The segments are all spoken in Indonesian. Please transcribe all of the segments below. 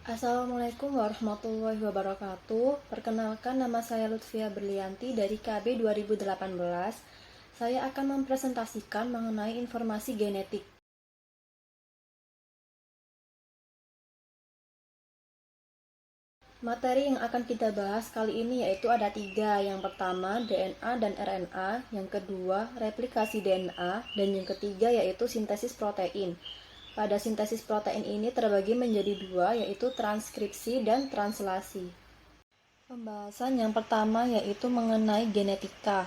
Assalamualaikum warahmatullahi wabarakatuh. Perkenalkan, nama saya Lutfia Berlianti dari KB 2018. Saya akan mempresentasikan mengenai informasi genetik. Materi yang akan kita bahas kali ini yaitu ada 3. Yang pertama, DNA dan RNA. Yang kedua, replikasi DNA. Dan yang ketiga yaitu sintesis protein. Pada sintesis protein ini terbagi menjadi 2, yaitu transkripsi dan translasi. Pembahasan yang pertama yaitu mengenai genetika.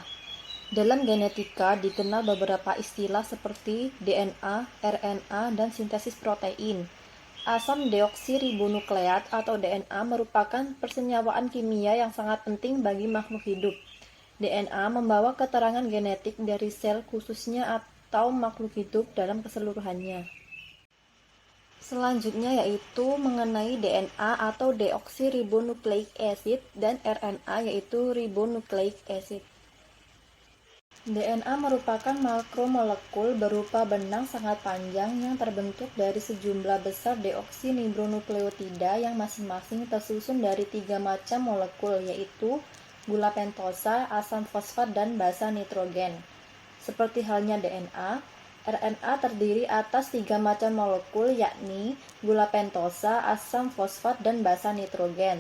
Dalam genetika dikenal beberapa istilah seperti DNA, RNA, dan sintesis protein. Asam deoksiribonukleat atau DNA merupakan persenyawaan kimia yang sangat penting bagi makhluk hidup. DNA membawa keterangan genetik dari sel khususnya atau makhluk hidup dalam keseluruhannya. Selanjutnya yaitu mengenai DNA atau deoksiribonucleic acid dan RNA yaitu ribonucleic acid. DNA merupakan makromolekul berupa benang sangat panjang yang terbentuk dari sejumlah besar deoksiniribonukleotida yang masing-masing tersusun dari 3 macam molekul yaitu gula pentosa, asam fosfat, dan basa nitrogen. Seperti halnya DNA, RNA terdiri atas 3 macam molekul yakni gula pentosa, asam fosfat, dan basa nitrogen.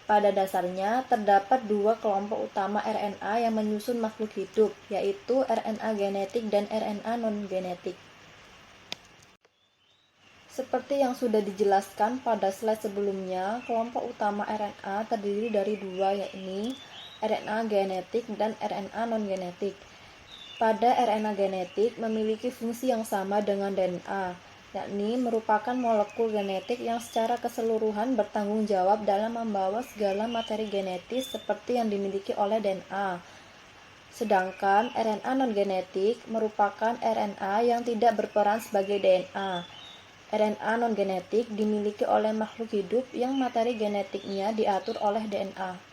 Pada dasarnya, terdapat 2 kelompok utama RNA yang menyusun makhluk hidup, yaitu RNA genetik dan RNA non-genetik. Seperti yang sudah dijelaskan pada slide sebelumnya, kelompok utama RNA terdiri dari 2, yakni RNA genetik dan RNA non-genetik. Pada RNA genetik memiliki fungsi yang sama dengan DNA, yakni merupakan molekul genetik yang secara keseluruhan bertanggung jawab dalam membawa segala materi genetis seperti yang dimiliki oleh DNA. Sedangkan RNA non-genetik merupakan RNA yang tidak berperan sebagai DNA. RNA non-genetik dimiliki oleh makhluk hidup yang materi genetiknya diatur oleh DNA.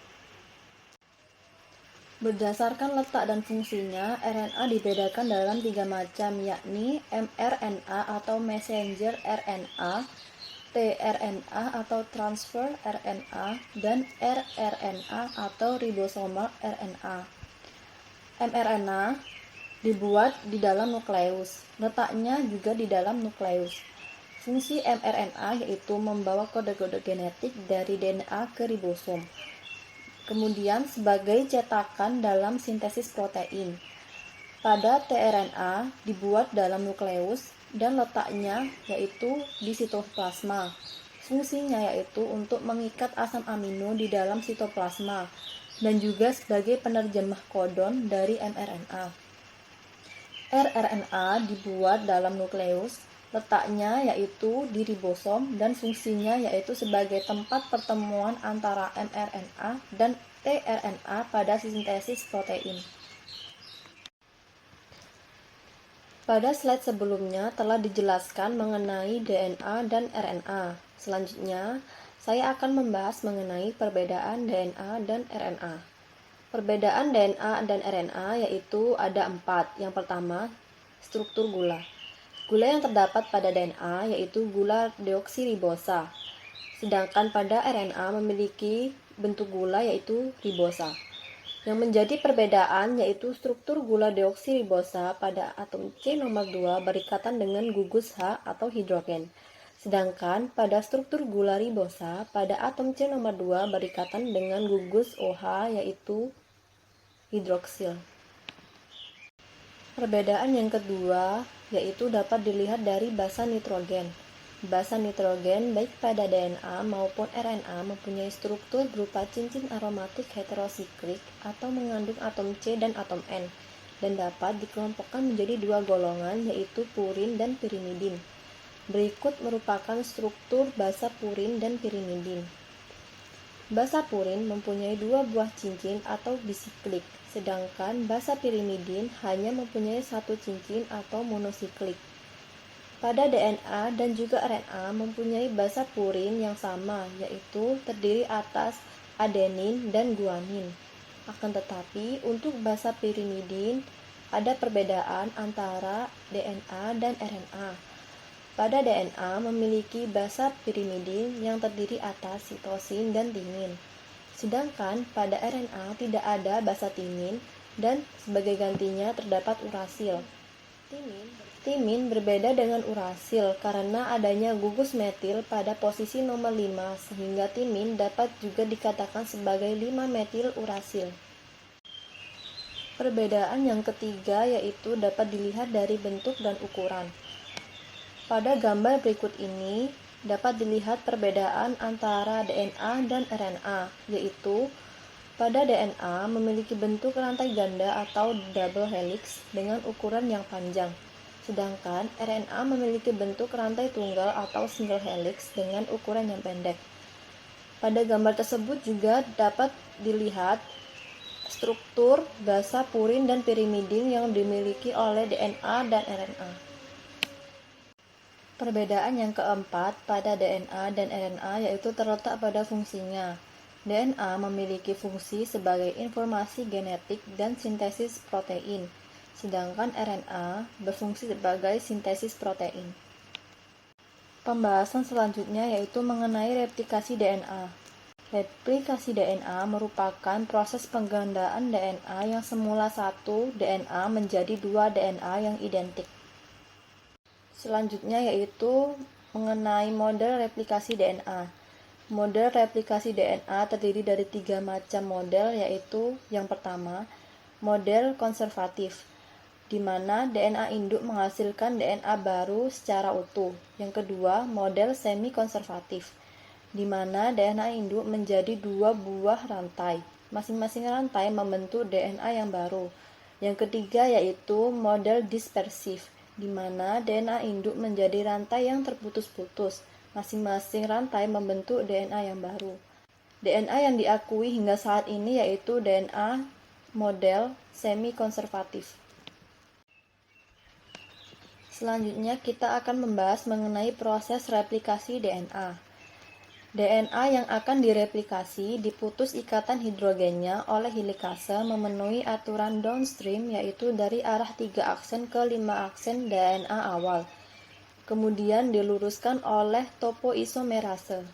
Berdasarkan letak dan fungsinya, RNA dibedakan dalam 3 macam, yakni mRNA atau messenger RNA, tRNA atau transfer RNA, dan rRNA atau ribosomal RNA. mRNA dibuat di dalam nukleus, letaknya juga di dalam nukleus. Fungsi mRNA yaitu membawa kode-kode genetik dari DNA ke ribosom. Kemudian sebagai cetakan dalam sintesis protein. Pada tRNA dibuat dalam nukleus dan letaknya yaitu di sitoplasma. Fungsinya yaitu untuk mengikat asam amino di dalam sitoplasma dan juga sebagai penerjemah kodon dari mRNA. rRNA dibuat dalam nukleus, letaknya yaitu di ribosom dan fungsinya yaitu sebagai tempat pertemuan antara mRNA dan tRNA pada sintesis protein. Pada slide sebelumnya telah dijelaskan mengenai DNA dan RNA. Selanjutnya, saya akan membahas mengenai perbedaan DNA dan RNA. Perbedaan DNA dan RNA yaitu ada 4. Yang pertama, struktur gula. Gula yang terdapat pada DNA yaitu gula deoksiribosa, sedangkan pada RNA memiliki bentuk gula yaitu ribosa. Yang menjadi perbedaan yaitu struktur gula deoksiribosa pada atom C nomor 2 berikatan dengan gugus H atau hidrogen. Sedangkan pada struktur gula ribosa pada atom C nomor 2 berikatan dengan gugus OH yaitu hidroksil. Perbedaan yang kedua yaitu dapat dilihat dari basa nitrogen. Basa nitrogen baik pada DNA maupun RNA mempunyai struktur berupa cincin aromatik heterosiklik atau mengandung atom C dan atom N dan dapat dikelompokkan menjadi 2 golongan yaitu purin dan pirimidin. Berikut merupakan struktur basa purin dan pirimidin. Basa purin mempunyai 2 buah cincin atau bisiklik, sedangkan basa pirimidin hanya mempunyai 1 cincin atau monosiklik. Pada DNA dan juga RNA mempunyai basa purin yang sama, yaitu terdiri atas adenin dan guanin. Akan tetapi, untuk basa pirimidin ada perbedaan antara DNA dan RNA. pada DNA memiliki basa pirimidin yang terdiri atas sitosin dan timin. Sedangkan pada RNA tidak ada basa timin dan sebagai gantinya terdapat urasil. Timin berbeda dengan urasil karena adanya gugus metil pada posisi nomor 5 sehingga timin dapat juga dikatakan sebagai 5-metil urasil. Perbedaan yang ketiga yaitu dapat dilihat dari bentuk dan ukuran. Pada gambar berikut ini dapat dilihat perbedaan antara DNA dan RNA, yaitu pada DNA memiliki bentuk rantai ganda atau double helix dengan ukuran yang panjang. Sedangkan RNA memiliki bentuk rantai tunggal atau single helix dengan ukuran yang pendek. Pada gambar tersebut juga dapat dilihat struktur basa purin dan pirimidin yang dimiliki oleh DNA dan RNA. Perbedaan yang keempat pada DNA dan RNA yaitu terletak pada fungsinya. DNA memiliki fungsi sebagai informasi genetik dan sintesis protein. Sedangkan RNA berfungsi sebagai sintesis protein. Pembahasan selanjutnya yaitu mengenai replikasi DNA. Replikasi DNA merupakan proses penggandaan DNA yang semula satu DNA menjadi dua DNA yang identik. Selanjutnya yaitu mengenai model replikasi DNA. Model replikasi DNA terdiri dari 3 macam model yaitu yang pertama, model konservatif, di mana DNA induk menghasilkan DNA baru secara utuh. Yang kedua, model semi-konservatif, di mana DNA induk menjadi 2 buah rantai. Masing-masing rantai membentuk DNA yang baru. Yang ketiga yaitu model dispersif, di mana DNA induk menjadi rantai yang terputus-putus. Masing-masing rantai membentuk DNA yang baru. DNA yang diakui hingga saat ini yaitu DNA model semi-konservatif. Selanjutnya kita akan membahas mengenai proses replikasi DNA. DNA yang akan direplikasi diputus ikatan hidrogennya oleh helikase memenuhi aturan downstream yaitu dari arah 3 aksen ke 5 aksen DNA awal. Kemudian diluruskan oleh topoisomerase.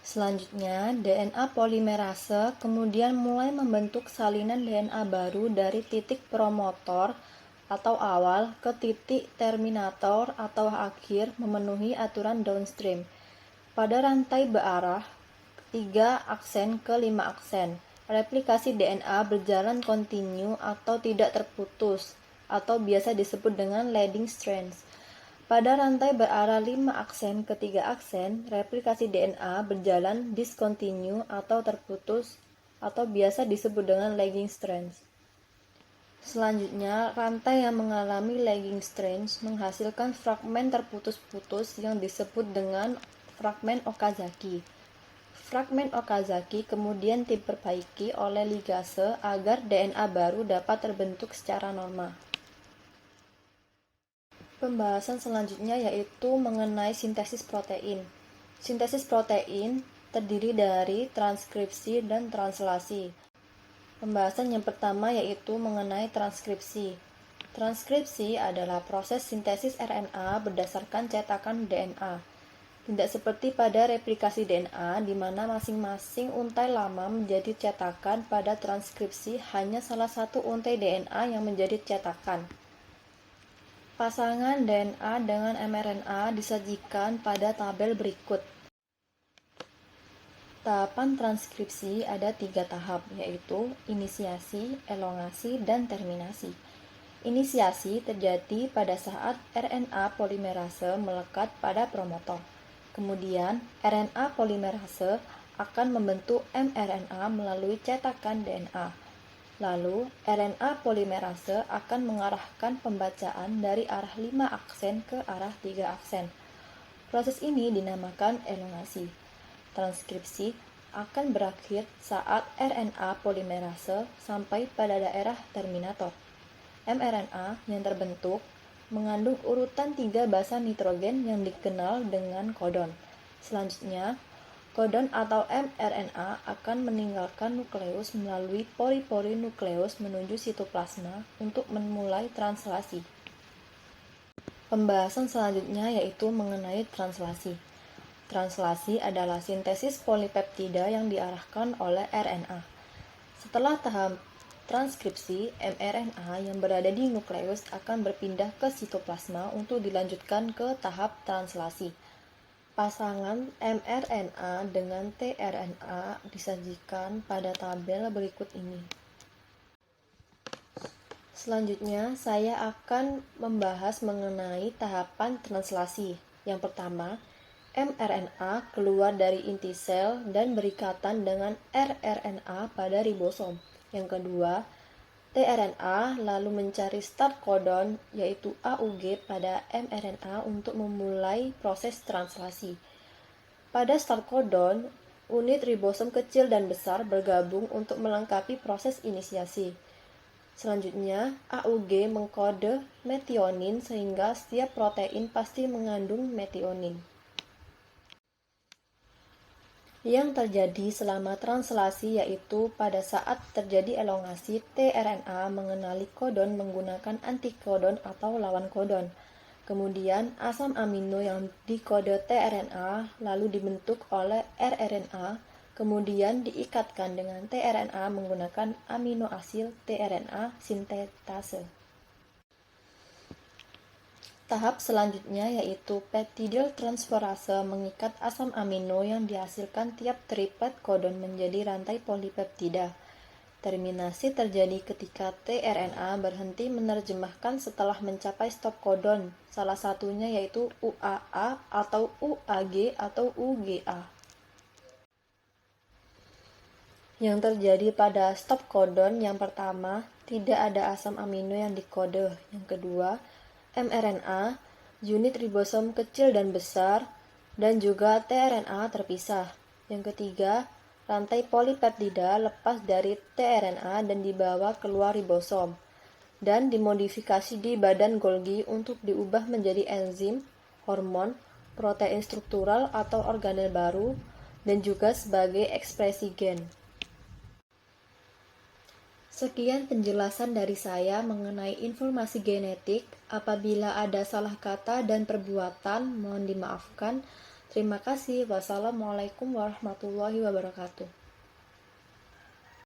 Selanjutnya, DNA polimerase kemudian mulai membentuk salinan DNA baru dari titik promotor atau awal ke titik terminator atau akhir memenuhi aturan downstream. Pada rantai berarah 3 aksen ke 5 aksen, replikasi DNA berjalan kontinu atau tidak terputus, atau biasa disebut dengan leading strands. Pada rantai berarah 5 aksen ke 3 aksen, replikasi DNA berjalan discontinue atau terputus, atau biasa disebut dengan lagging strands. Selanjutnya, rantai yang mengalami lagging strands menghasilkan fragmen terputus-putus yang disebut dengan fragmen Okazaki. Fragmen Okazaki kemudian diperbaiki oleh ligase agar DNA baru dapat terbentuk secara normal. Pembahasan selanjutnya yaitu mengenai sintesis protein. Sintesis protein terdiri dari transkripsi dan translasi. Pembahasan yang pertama yaitu mengenai transkripsi. Transkripsi adalah proses sintesis RNA berdasarkan cetakan DNA. Tidak seperti pada replikasi DNA di mana masing-masing untai lama menjadi cetakan, pada transkripsi hanya salah satu untai DNA yang menjadi cetakan. Pasangan DNA dengan mRNA disajikan pada tabel berikut. Tahapan transkripsi ada 3 tahap, yaitu inisiasi, elongasi, dan terminasi. Inisiasi terjadi pada saat RNA polimerase melekat pada promotor. Kemudian, RNA polimerase akan membentuk mRNA melalui cetakan DNA. Lalu, RNA polimerase akan mengarahkan pembacaan dari arah 5 aksen ke arah 3 aksen. Proses ini dinamakan elongasi. Transkripsi akan berakhir saat RNA polimerase sampai pada daerah terminator. mRNA yang terbentuk mengandung urutan 3 basa nitrogen yang dikenal dengan kodon. Selanjutnya, kodon atau mRNA akan meninggalkan nukleus melalui pori-pori nukleus menuju sitoplasma untuk memulai translasi. Pembahasan selanjutnya yaitu mengenai translasi. Translasi adalah sintesis polipeptida yang diarahkan oleh RNA. Setelah tahap transkripsi, mRNA yang berada di nukleus akan berpindah ke sitoplasma untuk dilanjutkan ke tahap translasi. Pasangan mRNA dengan tRNA disajikan pada tabel berikut ini. Selanjutnya, saya akan membahas mengenai tahapan translasi. Yang pertama, mRNA keluar dari inti sel dan berikatan dengan rRNA pada ribosom. Yang kedua, tRNA lalu mencari start codon yaitu AUG pada mRNA untuk memulai proses translasi. Pada start codon, unit ribosom kecil dan besar bergabung untuk melengkapi proses inisiasi. Selanjutnya, AUG mengkode metionin sehingga setiap protein pasti mengandung metionin. Yang terjadi selama translasi yaitu pada saat terjadi elongasi, tRNA mengenali kodon menggunakan antikodon atau lawan kodon. Kemudian, asam amino yang dikode tRNA lalu dibentuk oleh rRNA, kemudian diikatkan dengan tRNA menggunakan amino asid tRNA sintetase. Tahap selanjutnya yaitu peptidyltransferase mengikat asam amino yang dihasilkan tiap triplet kodon menjadi rantai polipeptida. Terminasi terjadi ketika tRNA berhenti menerjemahkan setelah mencapai stop kodon, salah satunya yaitu UAA atau UAG atau UGA. Yang terjadi pada stop kodon yang pertama, tidak ada asam amino yang dikode. Yang kedua, mRNA, unit ribosom kecil dan besar, dan juga tRNA terpisah. Yang ketiga, rantai polipeptida lepas dari tRNA dan dibawa keluar ribosom, dan dimodifikasi di badan Golgi untuk diubah menjadi enzim, hormon, protein struktural atau organel baru, dan juga sebagai ekspresi gen. Sekian penjelasan dari saya mengenai informasi genetik. Apabila ada salah kata dan perbuatan, mohon dimaafkan. Terima kasih. Wassalamualaikum warahmatullahi wabarakatuh.